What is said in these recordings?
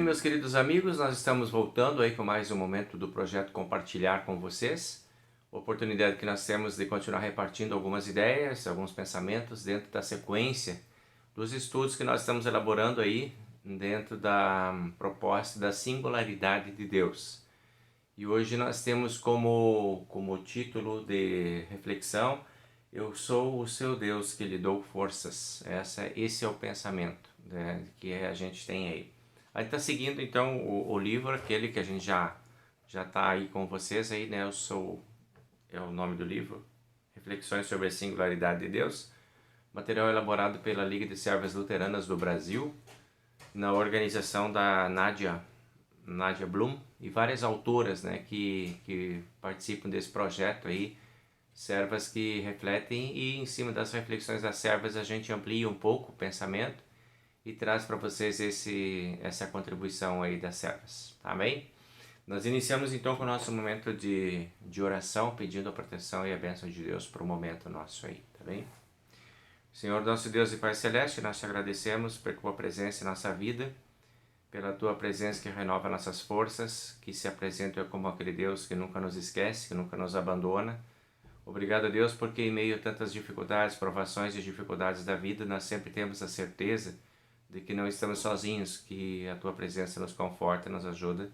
meus queridos amigos, nós estamos voltando aí com mais um momento do projeto Compartilhar com vocês. Oportunidade que nós temos de continuar repartindo algumas ideias, alguns pensamentos dentro da sequência dos estudos que nós estamos elaborando aí dentro da proposta da singularidade de Deus. E hoje nós temos como título de reflexão: Eu sou o seu Deus que lhe dou forças. Esse é o pensamento, né, que a gente tem aí. A gente está seguindo então o livro, aquele que a gente já está aí com vocês aí, né? É o nome do livro, Reflexões sobre a Singularidade de Deus, material elaborado pela Liga de Servas Luteranas do Brasil, na organização da Nadia Bloom e várias autoras, né, que participam desse projeto aí, servas que refletem, e em cima das reflexões das servas a gente amplia um pouco o pensamento e traz para vocês essa contribuição aí das servas, amém? Nós iniciamos então com o nosso momento de oração, pedindo a proteção e a bênção de Deus para o momento nosso aí, tá bem? Senhor nosso Deus e Pai Celeste, nós te agradecemos por tua presença em nossa vida, pela tua presença que renova nossas forças, que se apresenta como aquele Deus que nunca nos esquece, que nunca nos abandona. Obrigado, Deus, porque em meio a tantas dificuldades, provações e dificuldades da vida, nós sempre temos a certeza de que não estamos sozinhos, que a tua presença nos conforta, nos ajuda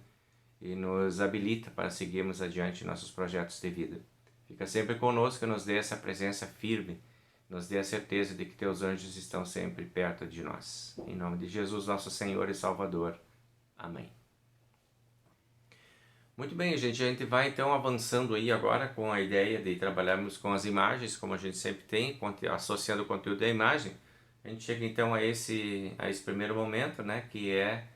e nos habilita para seguirmos adiante nossos projetos de vida. Fica sempre conosco, nos dê essa presença firme, nos dê a certeza de que teus anjos estão sempre perto de nós. Em nome de Jesus, nosso Senhor e Salvador. Amém. Muito bem, gente, a gente vai então avançando aí agora com a ideia de trabalharmos com as imagens, como a gente sempre tem, associando o conteúdo à imagem. A gente chega então a esse primeiro momento, né, que é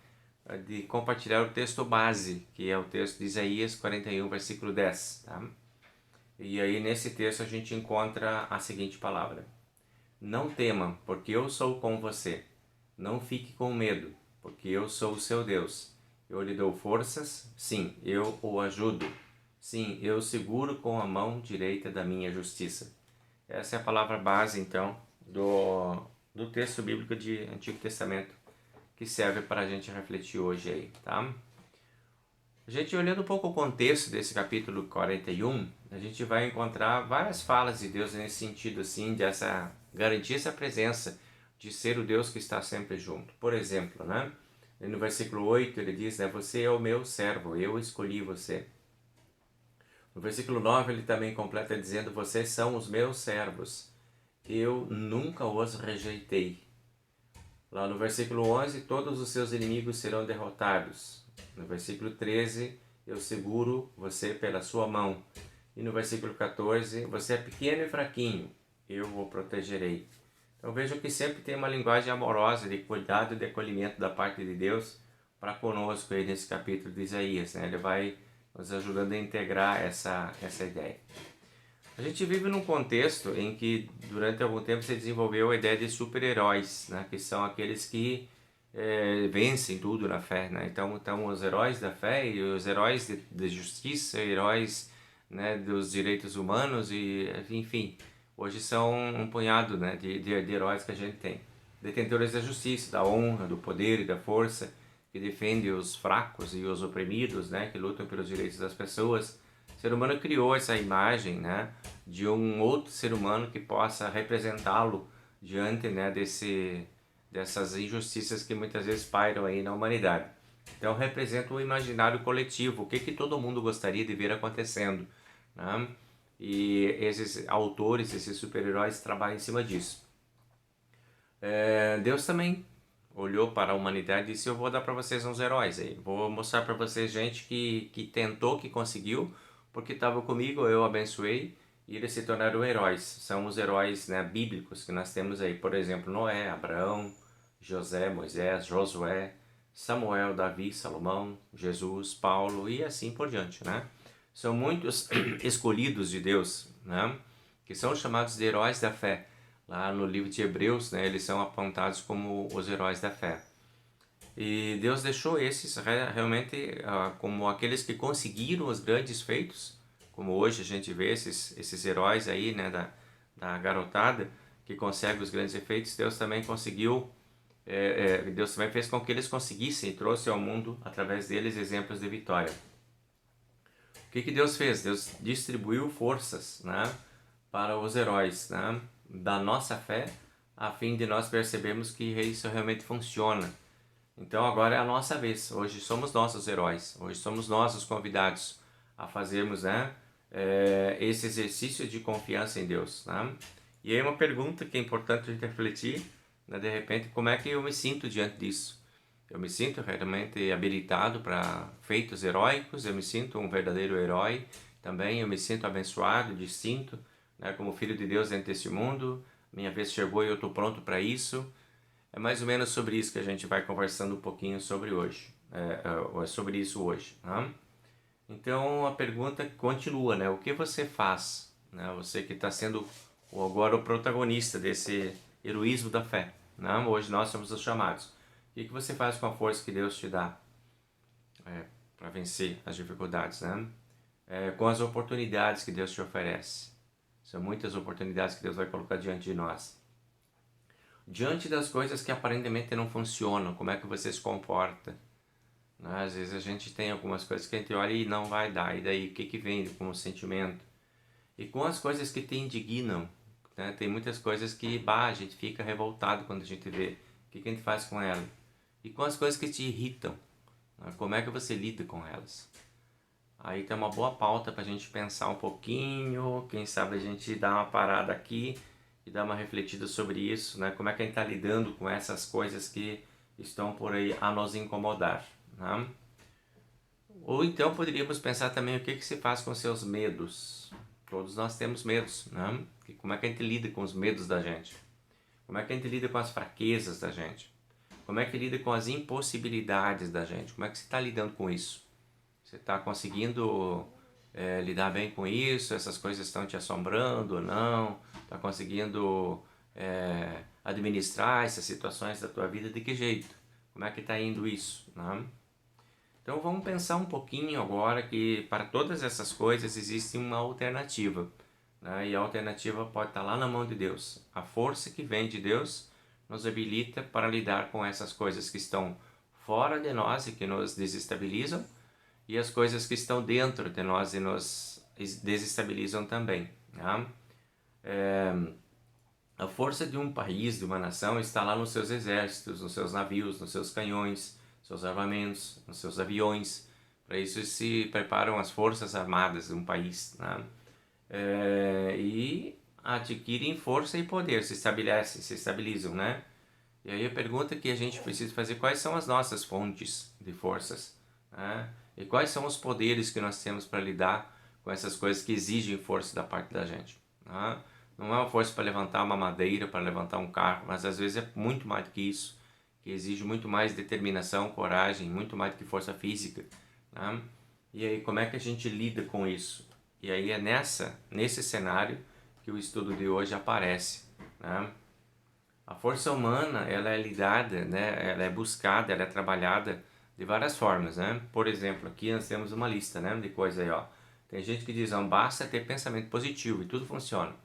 de compartilhar o texto base, que é o texto de Isaías 41, versículo 10. Tá? E aí nesse texto a gente encontra a seguinte palavra: Não tema, porque eu sou com você. Não fique com medo, porque eu sou o seu Deus. Eu lhe dou forças, sim, eu o ajudo. Sim, eu seguro com a mão direita da minha justiça. Essa é a palavra base, então, do texto bíblico de Antigo Testamento, que serve para a gente refletir hoje aí, tá? A gente olhando um pouco o contexto desse capítulo 41, a gente vai encontrar várias falas de Deus nesse sentido, assim, dessa garantir essa presença de ser o Deus que está sempre junto. Por exemplo, né? No versículo 8 ele diz, né, você é o meu servo, eu escolhi você. No versículo 9 ele também completa dizendo, vocês são os meus servos, eu nunca os rejeitei. Lá no versículo 11, todos os seus inimigos serão derrotados. No versículo 13, eu seguro você pela sua mão. E no versículo 14, você é pequeno e fraquinho, eu o protegerei. Então vejam que sempre tem uma linguagem amorosa de cuidado e de acolhimento da parte de Deus para conosco aí nesse capítulo de Isaías, né? Ele vai nos ajudando a integrar essa ideia. A gente vive num contexto em que durante algum tempo se desenvolveu a ideia de super-heróis, né? Que são aqueles que vencem tudo na fé, né? Então os heróis da fé e os heróis de justiça, heróis, né, dos direitos humanos e enfim, hoje são um punhado, né, de heróis que a gente tem. Detentores da justiça, da honra, do poder e da força, que defendem os fracos e os oprimidos, né, que lutam pelos direitos das pessoas. O ser humano criou essa imagem, né, de um outro ser humano que possa representá-lo diante, né, dessas injustiças que muitas vezes pairam aí na humanidade. Então representa o imaginário coletivo, o que todo mundo gostaria de ver acontecendo, né? E esses autores, esses super-heróis trabalham em cima disso. Deus também olhou para a humanidade e disse, eu vou dar para vocês uns heróis aí, vou mostrar para vocês gente que tentou, que conseguiu, porque estava comigo, eu abençoei, e eles se tornaram heróis. São os heróis, né, bíblicos que nós temos aí, por exemplo, Noé, Abraão, José, Moisés, Josué, Samuel, Davi, Salomão, Jesus, Paulo e assim por diante, né? São muitos escolhidos de Deus, né, que são chamados de heróis da fé. Lá no livro de Hebreus, né, eles são apontados como os heróis da fé. E Deus deixou esses realmente como aqueles que conseguiram os grandes feitos, como hoje a gente vê esses heróis aí, né, da garotada que consegue os grandes efeitos. Deus também conseguiu Deus também fez com que eles conseguissem e trouxe ao mundo, através deles, exemplos de vitória. O que Deus fez? Deus distribuiu forças, né, para os heróis, né, da nossa fé, a fim de nós percebermos que isso realmente funciona. Então agora é a nossa vez. Hoje somos nós os heróis. Hoje somos nós os convidados a fazermos, né, esse exercício de confiança em Deus, né? E aí uma pergunta que é importante a gente refletir, né, de repente, como é que eu me sinto diante disso? Eu me sinto realmente habilitado para feitos heróicos, eu me sinto um verdadeiro herói também, eu me sinto abençoado, distinto, né, como filho de Deus dentro desse mundo. Minha vez chegou e eu estou pronto para isso. É mais ou menos sobre isso que a gente vai conversando um pouquinho sobre hoje, sobre isso hoje, né? Então a pergunta continua, né? O que você faz, né? Você que está sendo agora o protagonista desse heroísmo da fé, né? Hoje nós somos os chamados. O que você faz com a força que Deus te dá para vencer as dificuldades, né? Com as oportunidades que Deus te oferece. São muitas oportunidades que Deus vai colocar diante de nós. Diante das coisas que aparentemente não funcionam, como é que você se comporta? Né? Às vezes a gente tem algumas coisas que a gente olha e não vai dar, e daí o que vem como sentimento? E com as coisas que te indignam, né? Tem muitas coisas que a gente fica revoltado quando a gente vê. O que a gente faz com ela? E com as coisas que te irritam, né? Como é que você lida com elas? Aí tem uma boa pauta para a gente pensar um pouquinho, quem sabe a gente dá uma parada aqui e dar uma refletida sobre isso, né? Como é que a gente está lidando com essas coisas que estão por aí a nos incomodar, né? Ou então poderíamos pensar também o que se faz com seus medos. Todos nós temos medos, né? E como é que a gente lida com os medos da gente? Como é que a gente lida com as fraquezas da gente? Como é que lida com as impossibilidades da gente? Como é que você está lidando com isso? Você está conseguindo lidar bem com isso? Essas coisas estão te assombrando ou não? Está conseguindo administrar essas situações da tua vida de que jeito? Como é que está indo isso, né? Então vamos pensar um pouquinho agora que para todas essas coisas existe uma alternativa, né? E a alternativa pode estar lá na mão de Deus. A força que vem de Deus nos habilita para lidar com essas coisas que estão fora de nós e que nos desestabilizam, e as coisas que estão dentro de nós e nos desestabilizam também, né? A força de um país, de uma nação, está lá nos seus exércitos, nos seus navios, nos seus canhões, seus armamentos, nos seus aviões. Para isso se preparam as forças armadas de um país, né? E adquirem força e poder, se estabelecem, se estabilizam, né? E aí a pergunta que a gente precisa fazer: quais são as nossas fontes de forças, né? E quais são os poderes que nós temos para lidar com essas coisas que exigem força da parte da gente, né? Não é uma força para levantar uma madeira, para levantar um carro, mas às vezes é muito mais do que isso, que exige muito mais determinação, coragem, muito mais do que força física, né? E aí como é que a gente lida com isso? E aí é nesse cenário que o estudo de hoje aparece, né? A força humana, ela é lidada, né? Ela é buscada, ela é trabalhada de várias formas, né? Por exemplo, aqui nós temos uma lista, né, de coisas aí, ó. Tem gente que diz: não, basta ter pensamento positivo e tudo funciona.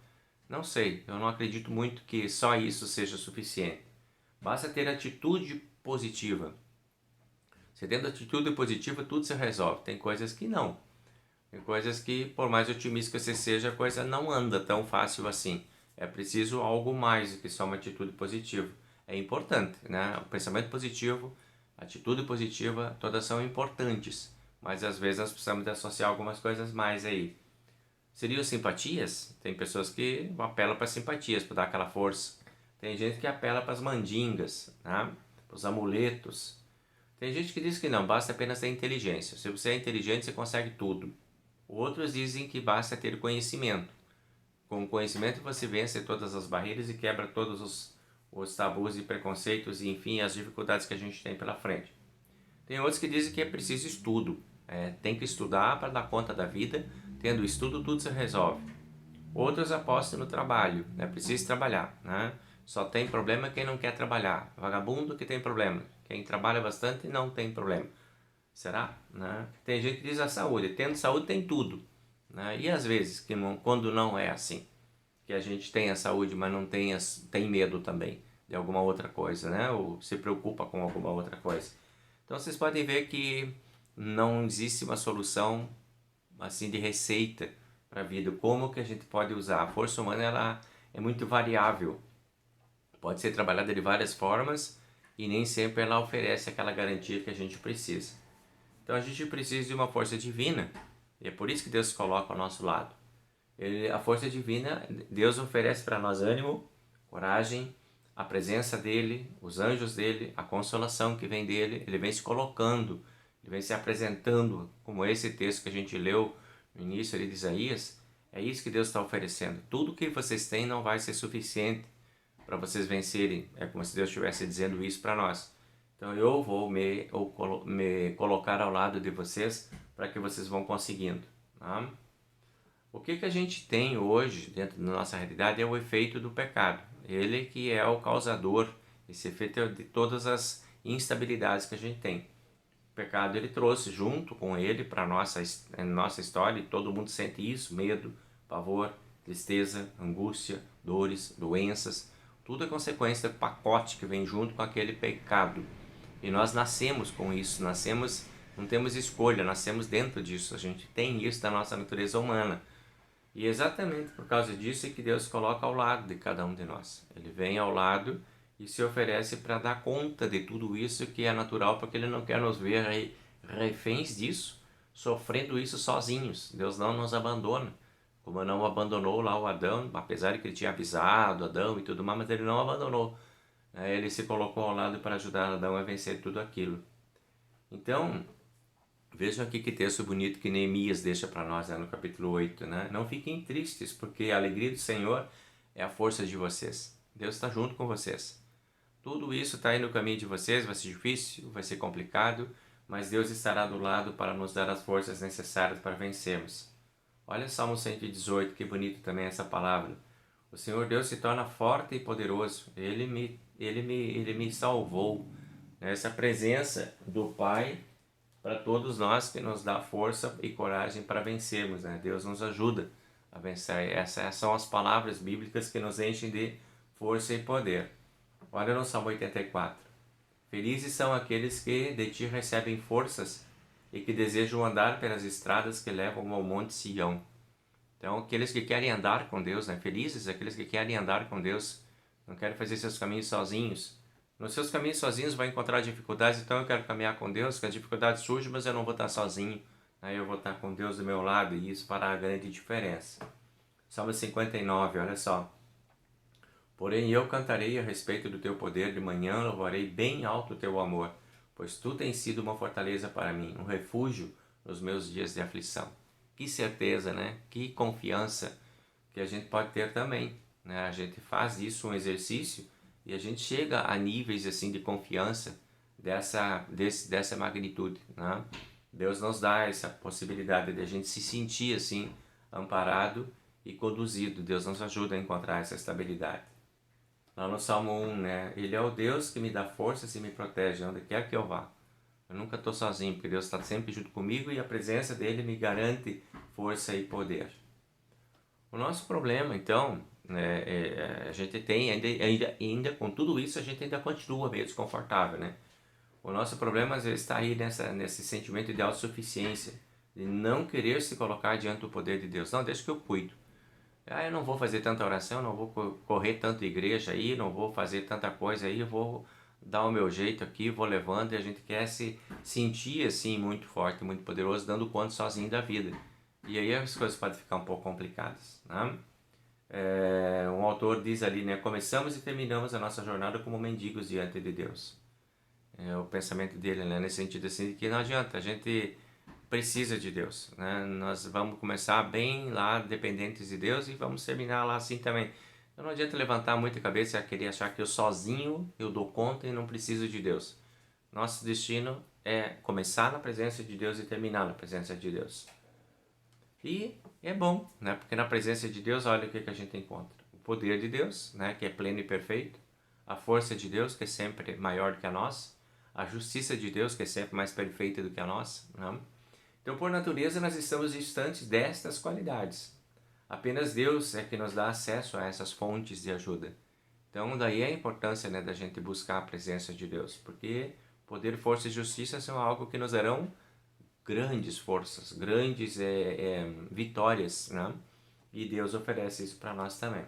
Não sei, eu não acredito muito que só isso seja suficiente. Basta ter atitude positiva. Se tendo atitude positiva, tudo se resolve. Tem coisas que não. Tem coisas que, por mais otimista que você seja, a coisa não anda tão fácil assim. É preciso algo mais do que só uma atitude positiva. É importante, né? O pensamento positivo, a atitude positiva, todas são importantes. Mas às vezes nós precisamos de associar algumas coisas mais aí. Seriam simpatias? Tem pessoas que apelam para simpatias, para dar aquela força. Tem gente que apela para as mandingas, né? Para os amuletos. Tem gente que diz que não, basta apenas ter inteligência. Se você é inteligente, você consegue tudo. Outros dizem que basta ter conhecimento. Com o conhecimento você vence todas as barreiras e quebra todos os tabus e preconceitos e, enfim, as dificuldades que a gente tem pela frente. Tem outros que dizem que é preciso estudo. Tem que estudar para dar conta da vida. Tendo estudo, tudo se resolve. Outros apostam no trabalho. É preciso trabalhar, né? Só tem problema quem não quer trabalhar. Vagabundo que tem problema. Quem trabalha bastante não tem problema. Será? Né? Tem gente que diz a saúde. Tendo saúde tem tudo, né? E às vezes, quando não é assim, que a gente tem a saúde, mas não tem medo também de alguma outra coisa, né? Ou se preocupa com alguma outra coisa. Então vocês podem ver que não existe uma solução assim de receita para a vida. Como que a gente pode usar? A força humana ela é muito variável. Pode ser trabalhada de várias formas e nem sempre ela oferece aquela garantia que a gente precisa. Então a gente precisa de uma força divina e é por isso que Deus se coloca ao nosso lado. A força divina, Deus oferece para nós ânimo, coragem, a presença dele, os anjos dele, a consolação que vem dele. Ele vem se colocando, ele vem se apresentando, como esse texto que a gente leu no início ali de Isaías. É isso que Deus está oferecendo. Tudo que vocês têm não vai ser suficiente para vocês vencerem. É como se Deus estivesse dizendo isso para nós. Então eu vou me colocar ao lado de vocês para que vocês vão conseguindo. Tá? O que a gente tem hoje dentro da nossa realidade é o efeito do pecado. Ele que é o causador, esse efeito de todas as instabilidades que a gente tem. O pecado ele trouxe junto com ele para a nossa história, e todo mundo sente isso, medo, pavor, tristeza, angústia, dores, doenças. Tudo é consequência do pacote que vem junto com aquele pecado. E nós nascemos com isso, não temos escolha, nascemos dentro disso, a gente tem isso da nossa natureza humana. E exatamente por causa disso é que Deus coloca ao lado de cada um de nós. Ele vem ao lado e se oferece para dar conta de tudo isso que é natural, porque Ele não quer nos ver reféns disso, sofrendo isso sozinhos. Deus não nos abandona, como não abandonou lá o Adão, apesar de que Ele tinha avisado Adão e tudo mais, mas Ele não abandonou. Ele se colocou ao lado para ajudar Adão a vencer tudo aquilo. Então, vejam aqui que texto bonito que Neemias deixa para nós, no capítulo 8. Né? Não fiquem tristes, porque a alegria do Senhor é a força de vocês. Deus está junto com vocês. Tudo isso está aí no caminho de vocês, vai ser difícil, vai ser complicado, mas Deus estará do lado para nos dar as forças necessárias para vencermos. Olha Salmo 118, que bonito também essa palavra. O Senhor Deus se torna forte e poderoso. Ele me salvou. Essa presença do Pai para todos nós que nos dá força e coragem para vencermos. Né? Deus nos ajuda a vencer. Essas são as palavras bíblicas que nos enchem de força e poder. Olha no Salmo 84. Felizes são aqueles que de ti recebem forças e que desejam andar pelas estradas que levam ao monte Sião. Então, aqueles que querem andar com Deus, né? Felizes aqueles que querem andar com Deus, não querem fazer seus caminhos sozinhos. Nos seus caminhos sozinhos vai encontrar dificuldades, então eu quero caminhar com Deus, que as dificuldades surgem, mas eu não vou estar sozinho. Aí eu vou estar com Deus do meu lado e isso fará a grande diferença. Salmo 59, olha só. Porém eu cantarei a respeito do teu poder, de manhã louvarei bem alto o teu amor, pois tu tens sido uma fortaleza para mim, um refúgio nos meus dias de aflição. Que certeza, né? Que confiança que a gente pode ter também. Né? A gente faz disso um exercício e a gente chega a níveis assim de confiança dessa magnitude. Né? Deus nos dá essa possibilidade de a gente se sentir assim amparado e conduzido. Deus nos ajuda a encontrar essa estabilidade. Lá no Salmo 1, né? Ele é o Deus que me dá forças e me protege onde quer que eu vá. Eu nunca estou sozinho, porque Deus está sempre junto comigo e a presença dele me garante força e poder. O nosso problema, então, a gente tem, ainda com tudo isso, a gente ainda continua meio desconfortável, né? O nosso problema às vezes está aí nesse sentimento de autossuficiência, de não querer se colocar diante do poder de Deus. Não, deixa que eu cuido. Eu não vou fazer tanta oração, não vou correr tanto igreja aí, não vou fazer tanta coisa aí, eu vou dar o meu jeito aqui, vou levando, e a gente quer se sentir assim muito forte, muito poderoso, dando conta sozinho da vida. E aí as coisas podem ficar um pouco complicadas. Né? Um autor diz ali, né? Começamos e terminamos a nossa jornada como mendigos diante de Deus. O pensamento dele, né? Nesse sentido assim, de que não adianta, a gente precisa de Deus, né? Nós vamos começar bem lá dependentes de Deus e vamos terminar lá assim também. Então não adianta levantar muito a cabeça e querer achar que eu sozinho eu dou conta e não preciso de Deus. Nosso destino é começar na presença de Deus e terminar na presença de Deus. E é bom, né? Porque na presença de Deus, olha o que a gente encontra. O poder de Deus, né? Que é pleno e perfeito. A força de Deus, que é sempre maior do que a nossa. A justiça de Deus, que é sempre mais perfeita do que a nossa. Né? Então, por natureza, nós estamos distantes destas qualidades. Apenas Deus é que nos dá acesso a essas fontes de ajuda. Então, daí a importância, né, da gente buscar a presença de Deus, porque poder, força e justiça são algo que nos darão grandes forças, grandes vitórias, né? E Deus oferece isso para nós também.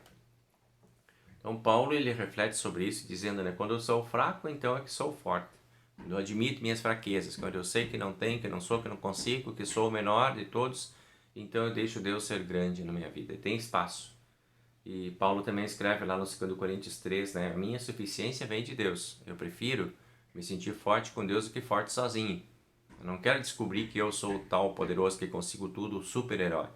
Então, Paulo, ele reflete sobre isso, dizendo, né, quando eu sou fraco, então é que sou forte. Quando eu admito minhas fraquezas, quando eu sei que não tenho, que não sou, que não consigo, que sou o menor de todos, então eu deixo Deus ser grande na minha vida. Tem espaço. E Paulo também escreve lá no 2 Coríntios 3, né? A minha suficiência vem de Deus. Eu prefiro me sentir forte com Deus do que forte sozinho. Eu não quero descobrir que eu sou o tal poderoso que consigo tudo, o super-herói.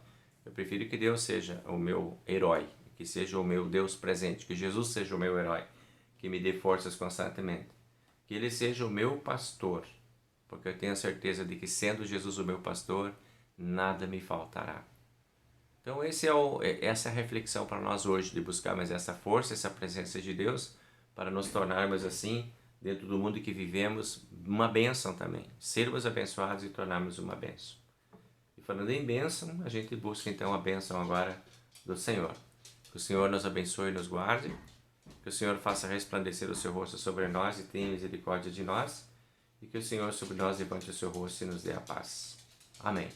Eu prefiro que Deus seja o meu herói, que seja o meu Deus presente, que Jesus seja o meu herói, que me dê forças constantemente. Que Ele seja o meu pastor, porque eu tenho a certeza de que, sendo Jesus o meu pastor, nada me faltará. Então essa é a reflexão para nós hoje, de buscar mais essa força, essa presença de Deus, para nos tornarmos assim, dentro do mundo que vivemos, uma bênção também. Sermos abençoados e tornarmos uma bênção. E falando em bênção, a gente busca então a bênção agora do Senhor. Que o Senhor nos abençoe e nos guarde, que o Senhor faça resplandecer o seu rosto sobre nós e tenha misericórdia de nós, e que o Senhor sobre nós levante o seu rosto e nos dê a paz. Amém.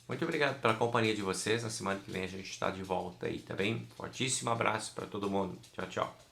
Muito obrigado pela companhia de vocês. Na semana que vem a gente está de volta aí, tá bem? Fortíssimo abraço para todo mundo. Tchau, tchau.